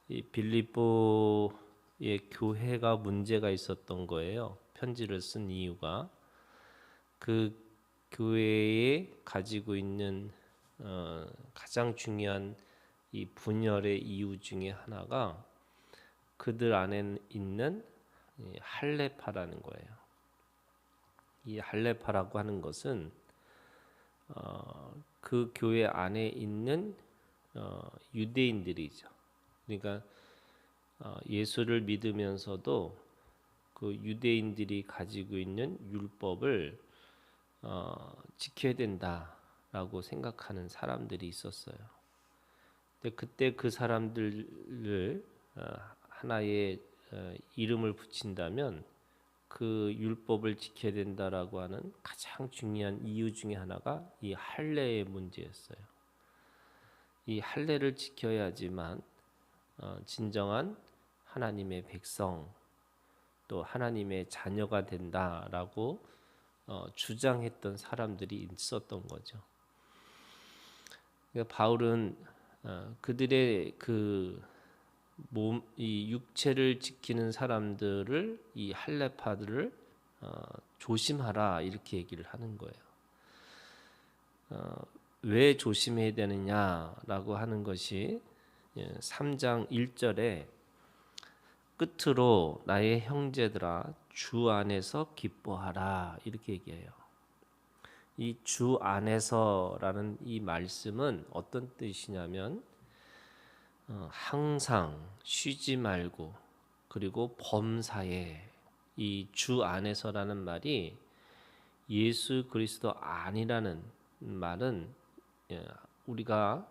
이 빌립보의 교회가 문제가 있었던 거예요. 편지를 쓴 이유가 그 교회에 가지고 있는 가장 중요한 이 분열의 이유 중에 하나가 그들 안에 있는 이 할레파라는 거예요. 이 할레파라고 하는 것은 그 교회 안에 있는 유대인들이죠. 그러니까 예수를 믿으면서도 그 유대인들이 가지고 있는 율법을 지켜야 된다라고 생각하는 사람들이 있었어요. 근데 그때 그 사람들을 하나의 이름을 붙인다면 그 율법을 지켜야 된다라고 하는 가장 중요한 이유 중에 하나가 이 할례의 문제였어요. 이 할례를 지켜야지만 진정한 하나님의 백성 또 하나님의 자녀가 된다라고 주장했던 사람들이 있었던 거죠. 그러니까 바울은 그들의 그 몸, 이 육체를 지키는 사람들을 이 할례파들을 조심하라 이렇게 얘기를 하는 거예요. 왜 조심해야 되느냐라고 하는 것이 3장 1절에 끝으로 나의 형제들아 주 안에서 기뻐하라 이렇게 얘기해요. 이 주 안에서라는 이 말씀은 어떤 뜻이냐면 항상 쉬지 말고 그리고 범사에 이 주 안에서라는 말이 예수 그리스도 아니라는 말은 우리가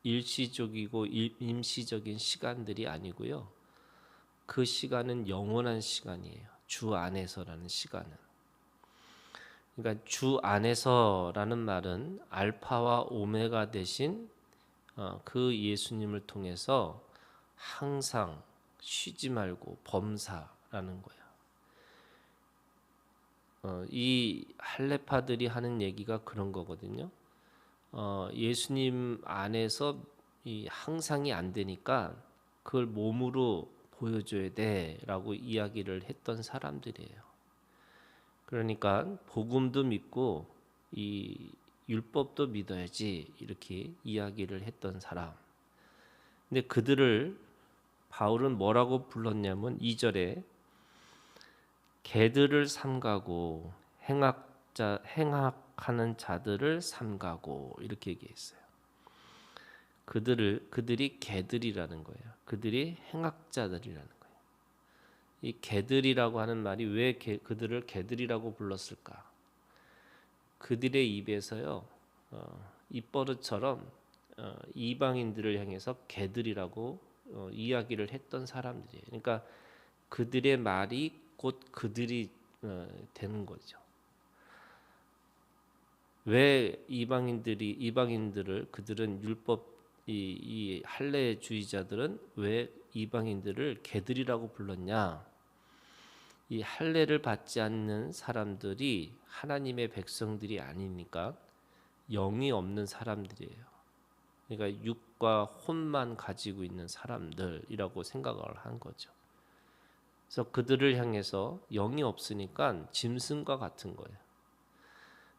일시적이고 임시적인 시간들이 아니고요. 그 시간은 영원한 시간이에요. 주 안에서라는 시간은. 그러니까 주 안에서라는 말은 알파와 오메가 되신 그 예수님을 통해서 항상 쉬지 말고 범사라는 거예요. 이 할레파들이 하는 얘기가 그런 거거든요. 예수님 안에서 이 항상이 안 되니까 그걸 몸으로 보여줘야 돼라고 이야기를 했던 사람들이에요. 그러니까 복음도 믿고 이 율법도 믿어야지 이렇게 이야기를 했던 사람. 근데 그들을 바울은 뭐라고 불렀냐면 2절에 개들을 삼가고 행악하는 자들을 삼가고 이렇게 얘기했어요. 그들이 개들이라는 거예요. 그들이 행악자들이라는 거예요. 이 개들이라고 하는 말이 왜 그들을 개들이라고 불렀을까? 그들의 입에서요 입버릇처럼 이방인들을 향해서 개들이라고 이야기를 했던 사람들이에요. 그러니까 그들의 말이 곧 그들이 되는 거죠. 왜 이방인들을 그들은 율법 이 할례주의자들은 왜 이방인들을 개들이라고 불렀냐? 이 할례를 받지 않는 사람들이 하나님의 백성들이 아니니까 영이 없는 사람들이에요. 그러니까 육과 혼만 가지고 있는 사람들이라고 생각을 한 거죠. 그래서 그들을 향해서 영이 없으니까 짐승과 같은 거예요.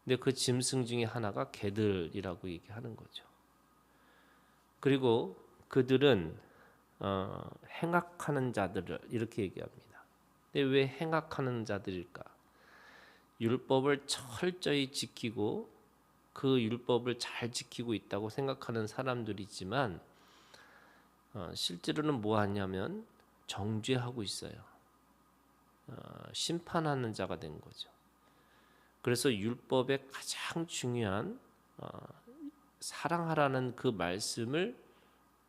근데 그 짐승 중에 하나가 개들이라고 얘기하는 거죠. 그리고 그들은 행악하는 자들을 이렇게 얘기합니다. 근데 왜 행악하는 자들일까? 율법을 철저히 지키고 그 율법을 잘 지키고 있다고 생각하는 사람들이지만 실제로는 뭐 하냐면 정죄하고 있어요. 심판하는 자가 된 거죠. 그래서 율법의 가장 중요한 사랑하라는 그 말씀을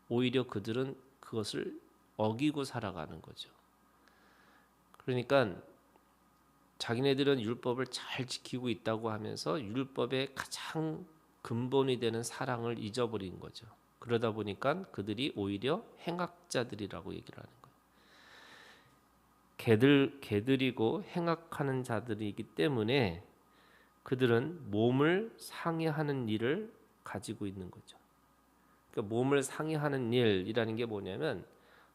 오히려 그들은 그것을 어기고 살아가는 거죠. 그러니까 자기네들은 율법을 잘 지키고 있다고 하면서 율법의 가장 근본이 되는 사랑을 잊어버린 거죠. 그러다 보니까 그들이 오히려 행악자들이라고 얘기를 하는 거예요. 개들이고 행악하는 자들이기 때문에 그들은 몸을 상해하는 일을 가지고 있는 거죠. 그러니까 몸을 상해하는 일이라는 게 뭐냐면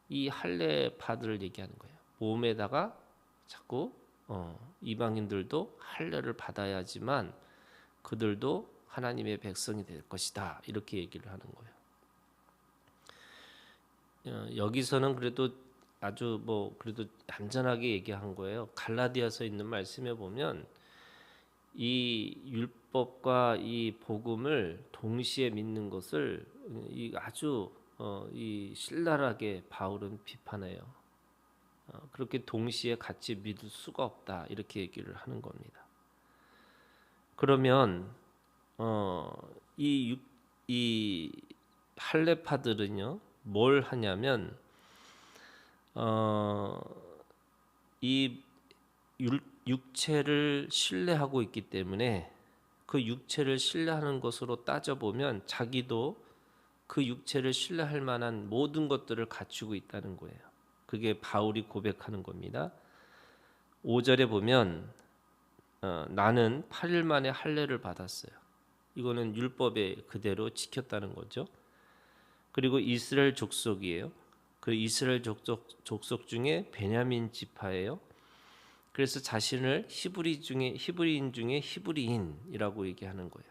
이 할례파들을 얘기하는 거예요. 몸에다가 자꾸 이방인들도 할례를 받아야지만 그들도 하나님의 백성이 될 것이다. 이렇게 얘기를 하는 거예요. 여기서는 그래도 아주 그래도 얌전하게 얘기한 거예요. 갈라디아서 있는 말씀에 보면 이 율법과 이 복음을 동시에 믿는 것을 아주 이 신랄하게 바울은 비판해요. 그렇게 동시에 같이 믿을 수가 없다 이렇게 얘기를 하는 겁니다. 그러면 이 할례파들은요 뭘 하냐면 이 육체를 신뢰하고 있기 때문에 그 육체를 신뢰하는 것으로 따져보면 자기도 그 육체를 신뢰할 만한 모든 것들을 갖추고 있다는 거예요. 그게 바울이 고백하는 겁니다. 5절에 보면 나는 8일 만에 할례를 받았어요. 이거는 율법에 그대로 지켰다는 거죠. 그리고 이스라엘 족속이에요. 그 이스라엘 족속 중에 베냐민 지파예요. 그래서 자신을 히브리인 중에 히브리인이라고 얘기하는 거예요.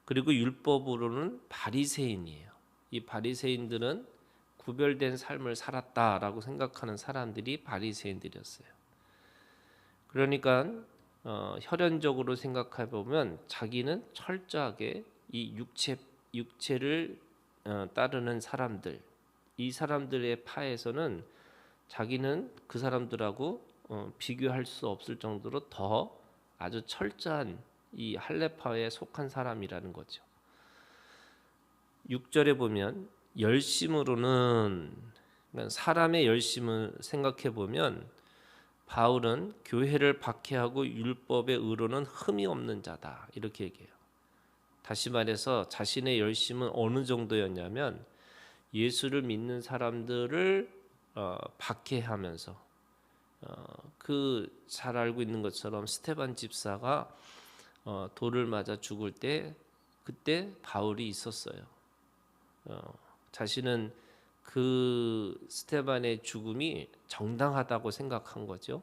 그리고 율법으로는 바리새인이에요. 이 바리새인들은 구별된 삶을 살았다라고 생각하는 사람들이 바리새인들이었어요. 그러니까 혈연적으로 생각해 보면 자기는 철저하게 이 육체를 따르는 사람들, 이 사람들의 파에서는 자기는 그 사람들하고 비교할 수 없을 정도로 더 아주 철저한 이 할례파에 속한 사람이라는 거죠. 6절에 보면 열심으로는 그러니까 사람의 열심을 생각해 보면 바울은 교회를 박해하고 율법의 의로는 흠이 없는 자다 이렇게 얘기해요. 다시 말해서 자신의 열심은 어느 정도였냐면 예수를 믿는 사람들을 박해하면서 그 잘 알고 있는 것처럼 스데반 집사가 돌을 맞아 죽을 때 그때 바울이 있었어요. 자신은 그 스데반의 죽음이 정당하다고 생각한 거죠.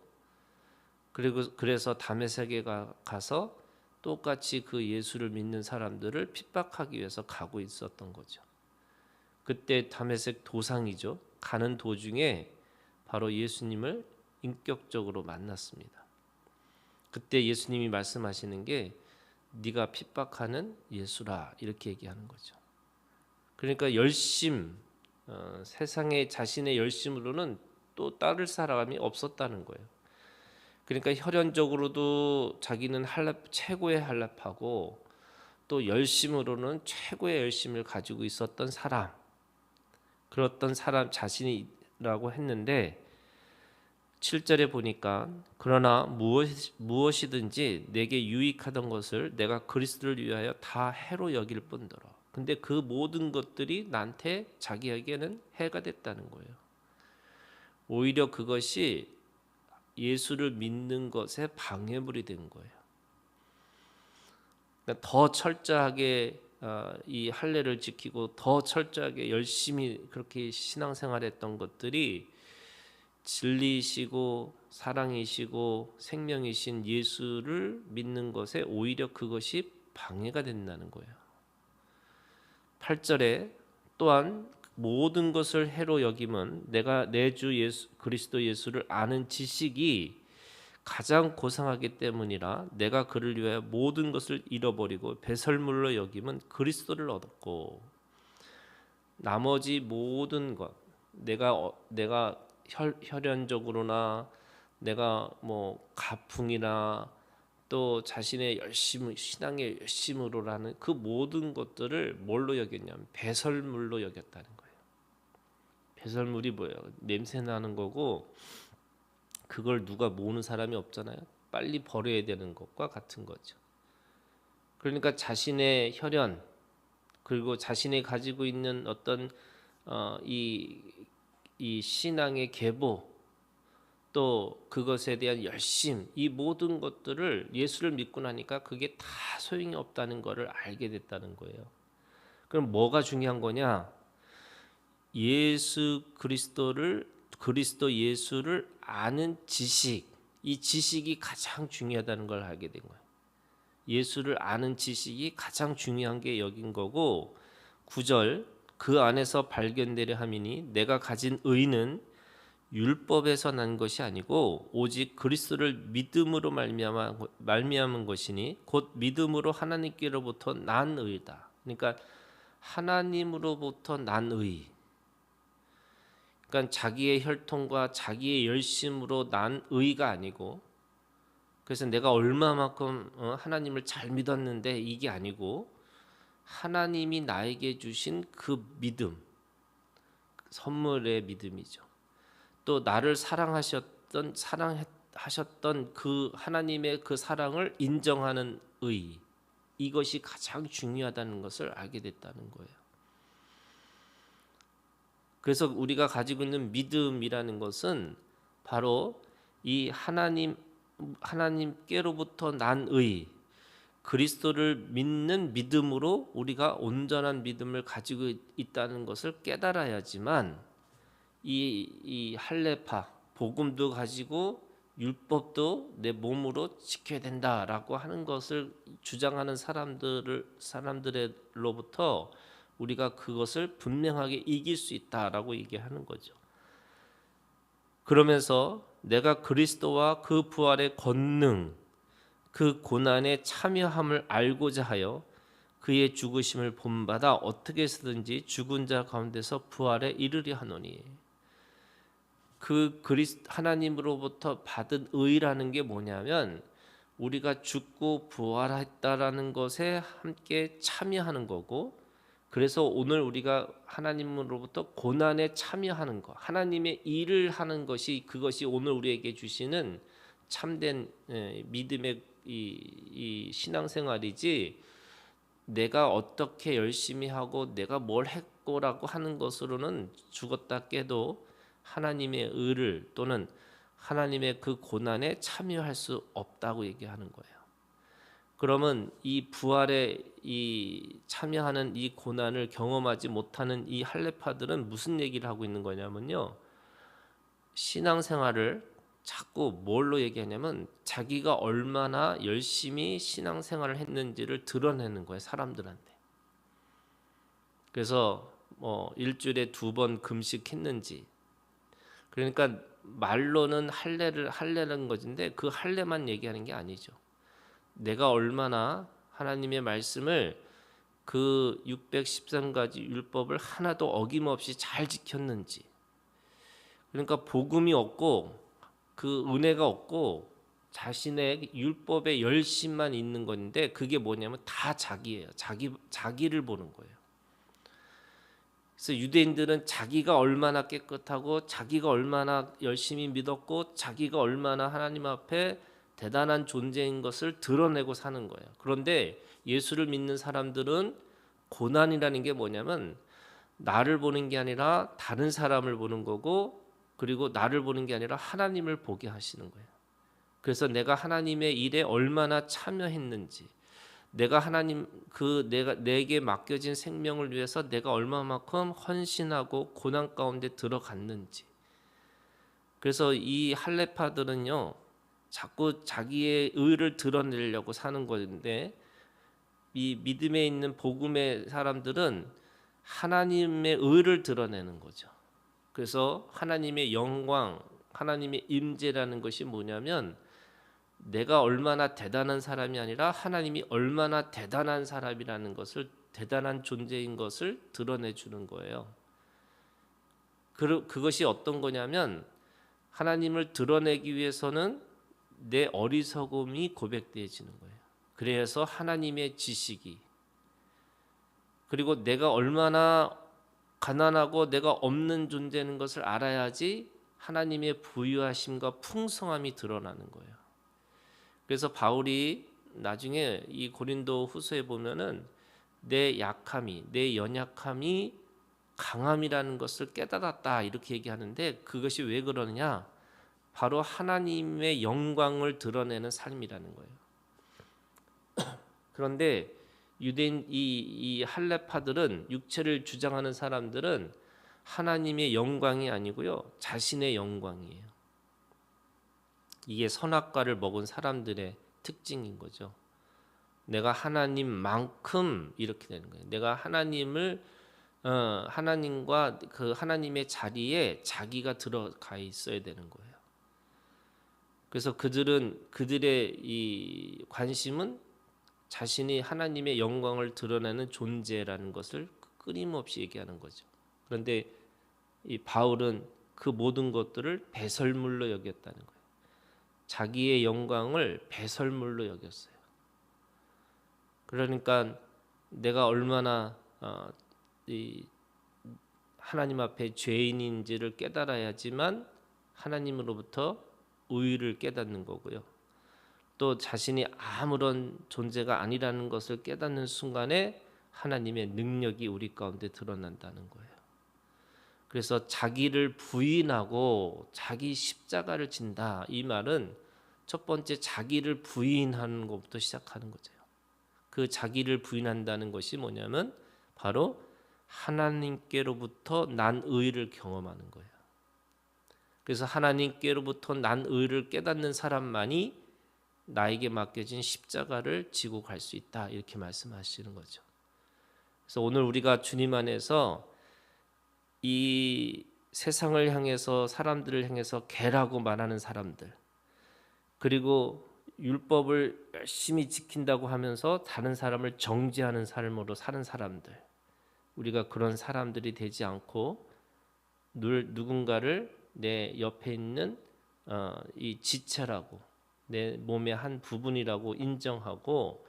그래서 다메섹에 가서 똑같이 그 예수를 믿는 사람들을 핍박하기 위해서 가고 있었던 거죠. 그때 다메섹 도상이죠. 가는 도중에 바로 예수님을 인격적으로 만났습니다. 그때 예수님이 말씀하시는 게 네가 핍박하는 예수라 이렇게 얘기하는 거죠. 그러니까 세상에 자신의 열심으로는 또 따를 사람이 없었다는 거예요. 그러니까 혈연적으로도 자기는 최고의 할례파고 또 열심으로는 최고의 열심을 가지고 있었던 사람, 그랬던 사람 자신이라고 했는데 7절에 보니까 그러나 무엇이든지 내게 유익하던 것을 내가 그리스도를 위하여 다 해로 여길 뿐더러. 근데 그 모든 것들이 나한테 자기에게는 해가 됐다는 거예요. 오히려 그것이 예수를 믿는 것에 방해물이 된 거예요. 그러니까 더 철저하게 이 할례를 지키고 더 철저하게 열심히 그렇게 신앙생활했던 것들이 진리이시고 사랑이시고 생명이신 예수를 믿는 것에 오히려 그것이 방해가 된다는 거예요. 8절에 또한 모든 것을 해로 여김은 내가 내 주 예수 그리스도 예수를 아는 지식이 가장 고상하기 때문이라 내가 그를 위하여 모든 것을 잃어버리고 배설물로 여김은 그리스도를 얻었고 나머지 모든 것 내가 혈연적으로나 내가 가풍이나 또 자신의 신앙의 열심으로라는 그 모든 것들을 뭘로 여겼냐면 배설물로 여겼다는 거예요. 배설물이 뭐예요? 냄새 나는 거고 그걸 누가 모으는 사람이 없잖아요. 빨리 버려야 되는 것과 같은 거죠. 그러니까 자신의 혈연 그리고 자신이 가지고 있는 어떤 이 신앙의 계보 또 그것에 대한 열심 이 모든 것들을 예수를 믿고 나니까 그게 다 소용이 없다는 것을 알게 됐다는 거예요. 그럼 뭐가 중요한 거냐? 그리스도 예수를 아는 지식, 이 지식이 가장 중요하다는 걸 알게 된 거예요. 예수를 아는 지식이 가장 중요한 게 여긴 거고, 9절 그 안에서 발견되려 함이니 내가 가진 의는 율법에서 난 것이 아니고 오직 그리스도를 믿음으로 말미암은 것이니 곧 믿음으로 하나님께로부터 난 의다. 그러니까 하나님으로부터 난 의. 그러니까 자기의 혈통과 자기의 열심으로 난 의가 아니고, 그래서 내가 얼마만큼 하나님을 잘 믿었는데 이게 아니고, 하나님이 나에게 주신 그 믿음, 선물의 믿음이죠. 또 나를 사랑하셨던 그 하나님의 그 사랑을 인정하는 의, 이것이 가장 중요하다는 것을 알게 됐다는 거예요. 그래서 우리가 가지고 있는 믿음이라는 것은 바로 이 하나님께로부터 난 의, 그리스도를 믿는 믿음으로 우리가 온전한 믿음을 가지고 있다는 것을 깨달아야지만 이 할례파 복음도 가지고 율법도 내 몸으로 지켜야 된다라고 하는 것을 주장하는 사람들로부터 우리가 그것을 분명하게 이길 수 있다라고 얘기하는 거죠. 그러면서 내가 그리스도와 그 부활의 권능, 그 고난에 참여함을 알고자 하여 그의 죽으심을 본받아 어떻게 해서든지 죽은 자 가운데서 부활에 이르려 하노니. 하나님으로부터 받은 의라는 게 뭐냐면 우리가 죽고 부활했다라는 것에 함께 참여하는 거고, 그래서 오늘 우리가 하나님으로부터 고난에 참여하는 것, 하나님의 일을 하는 것이, 그것이 오늘 우리에게 주시는 참된 믿음의 이 신앙생활이지, 내가 어떻게 열심히 하고 내가 뭘 했고라고 하는 것으로는 죽었다 깨도 하나님의 의를 또는 하나님의 그 고난에 참여할 수 없다고 얘기하는 거예요. 그러면 이 부활에 참여하는 이 고난을 경험하지 못하는 이 할례파들은 무슨 얘기를 하고 있는 거냐면요, 신앙생활을 자꾸 뭘로 얘기하냐면 자기가 얼마나 열심히 신앙생활을 했는지를 드러내는 거예요, 사람들한테. 그래서 일주일에 2번 금식했는지, 그러니까 말로는 할례는 것인데 그 할례만 얘기하는 게 아니죠. 내가 얼마나 하나님의 말씀을 그 613가지 율법을 하나도 어김없이 잘 지켰는지. 그러니까 복음이 없고 그 은혜가 없고 자신의 율법의 열심만 있는 건데, 그게 뭐냐면 다 자기예요. 자기를 보는 거예요. 그래서 유대인들은 자기가 얼마나 깨끗하고 자기가 얼마나 열심히 믿었고 자기가 얼마나 하나님 앞에 대단한 존재인 것을 드러내고 사는 거예요. 그런데 예수를 믿는 사람들은 고난이라는 게 뭐냐면 나를 보는 게 아니라 다른 사람을 보는 거고, 그리고 나를 보는 게 아니라 하나님을 보게 하시는 거예요. 그래서 내가 하나님의 일에 얼마나 참여했는지, 내가 내게 맡겨진 생명을 위해서 내가 얼마만큼 헌신하고 고난 가운데 들어갔는지. 그래서 이 할례파들은요, 자꾸 자기의 의를 드러내려고 사는 건데, 이 믿음에 있는 복음의 사람들은 하나님의 의를 드러내는 거죠. 그래서 하나님의 영광, 하나님의 임재라는 것이 뭐냐면 내가 얼마나 대단한 사람이 아니라 하나님이 얼마나 대단한 사람이라는 것을, 대단한 존재인 것을 드러내 주는 거예요. 그것이 어떤 거냐면 하나님을 드러내기 위해서는 내 어리석음이 고백되어지는 거예요. 그래서 하나님의 지식이, 그리고 내가 얼마나 가난하고 내가 없는 존재인 것을 알아야지 하나님의 부유하심과 풍성함이 드러나는 거예요. 그래서 바울이 나중에 이 고린도 후서에 보면은 내 약함이, 내 연약함이 강함이라는 것을 깨달았다 이렇게 얘기하는데, 그것이 왜 그러느냐? 바로 하나님의 영광을 드러내는 삶이라는 거예요. 그런데 유대인 이 할레파들은 육체를 주장하는 사람들은 하나님의 영광이 아니고요 자신의 영광이에요. 이게 선악과를 먹은 사람들의 특징인 거죠. 내가 하나님만큼 이렇게 되는 거예요. 내가 하나님과 그 하나님의 자리에 자기가 들어가 있어야 되는 거예요. 그래서 그들의 이 관심은 자신이 하나님의 영광을 드러내는 존재라는 것을 끊임없이 얘기하는 거죠. 그런데 이 바울은 그 모든 것들을 배설물로 여겼다는 거예요. 자기의 영광을 배설물로 여겼어요. 그러니까 내가 얼마나 이 하나님 앞에 죄인인지를 깨달아야지만 하나님으로부터 의의를 깨닫는 거고요. 또 자신이 아무런 존재가 아니라는 것을 깨닫는 순간에 하나님의 능력이 우리 가운데 드러난다는 거예요. 그래서 자기를 부인하고 자기 십자가를 진다. 이 말은 첫 번째 자기를 부인하는 것부터 시작하는 거죠. 그 자기를 부인한다는 것이 뭐냐면 바로 하나님께로부터 난 의를 경험하는 거예요. 그래서 하나님께로부터 난 의를 깨닫는 사람만이 나에게 맡겨진 십자가를 지고 갈 수 있다. 이렇게 말씀하시는 거죠. 그래서 오늘 우리가 주님 안에서 이 세상을 향해서 사람들을 향해서 개라고 말하는 사람들, 그리고 율법을 열심히 지킨다고 하면서 다른 사람을 정죄하는 삶으로 사는 사람들, 우리가 그런 사람들이 되지 않고 누군가를 내 옆에 있는 이 지체라고, 내 몸의 한 부분이라고 인정하고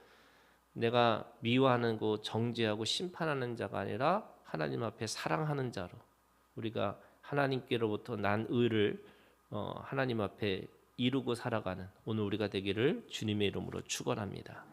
내가 미워하고 정죄하고 심판하는 자가 아니라 하나님 앞에 사랑하는 자로 우리가 하나님께로부터 난 의를 하나님 앞에 이루고 살아가는 오늘 우리가 되기를 주님의 이름으로 축원합니다.